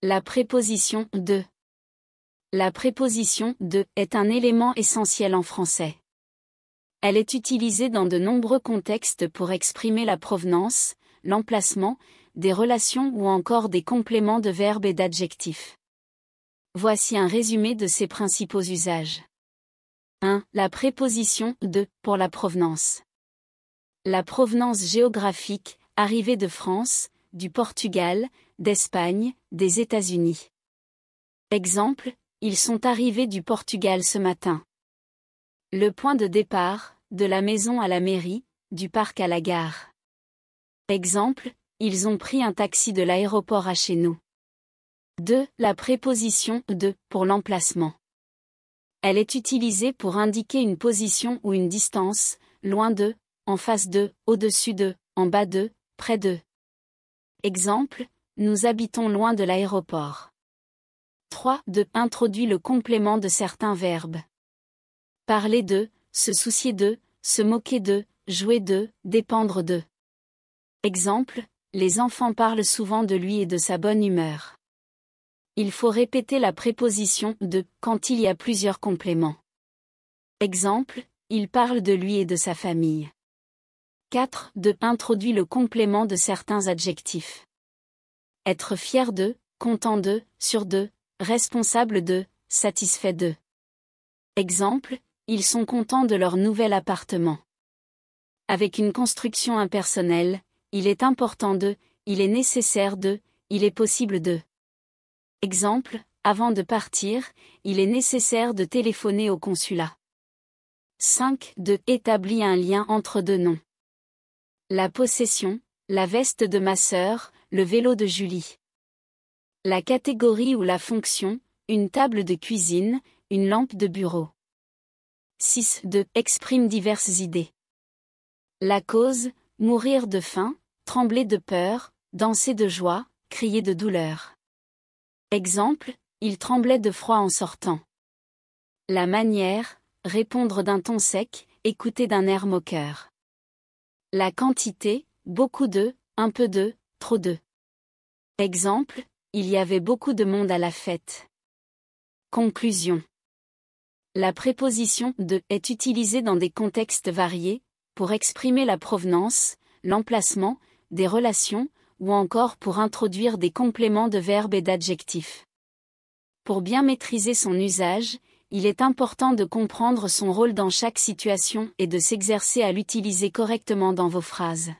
La préposition de. La préposition de est un élément essentiel en français. Elle est utilisée dans de nombreux contextes pour exprimer la provenance, l'emplacement, des relations ou encore des compléments de verbes et d'adjectifs. Voici un résumé de ses principaux usages. 1. La préposition de pour la provenance. La provenance géographique, arrivée de France, du Portugal, d'Espagne, des États-Unis. Exemple, ils sont arrivés du Portugal ce matin. Le point de départ, de la maison à la mairie, du parc à la gare. Exemple, ils ont pris un taxi de l'aéroport à chez nous. 2. La préposition de pour l'emplacement. Elle est utilisée pour indiquer une position ou une distance, loin de, en face de, au-dessus de, en bas de, près de. Exemple, nous habitons loin de l'aéroport. 3. De introduit le complément de certains verbes. Parler de, se soucier de, se moquer de, jouer de, dépendre de. Exemple, les enfants parlent souvent de lui et de sa bonne humeur. Il faut répéter la préposition de quand il y a plusieurs compléments. Exemple, il parle de lui et de sa famille. 4. De introduit le complément de certains adjectifs. Être fier de, content de, sûr de, responsable de, satisfait de. Exemple, ils sont contents de leur nouvel appartement. Avec une construction impersonnelle, il est important de, il est nécessaire de, il est possible de. Exemple, avant de partir, il est nécessaire de téléphoner au consulat. 5. De établit un lien entre deux noms. La possession, la veste de ma sœur, le vélo de Julie. La catégorie ou la fonction, une table de cuisine, une lampe de bureau. 6. De exprime diverses idées. La cause, mourir de faim, trembler de peur, danser de joie, crier de douleur. Exemple, il tremblait de froid en sortant. La manière, répondre d'un ton sec, écouter d'un air moqueur. La quantité, beaucoup de, un peu de, trop de. Exemple, il y avait beaucoup de monde à la fête. Conclusion. La préposition de est utilisée dans des contextes variés, pour exprimer la provenance, l'emplacement, des relations, ou encore pour introduire des compléments de verbes et d'adjectifs. Pour bien maîtriser son usage, il est important de comprendre son rôle dans chaque situation et de s'exercer à l'utiliser correctement dans vos phrases.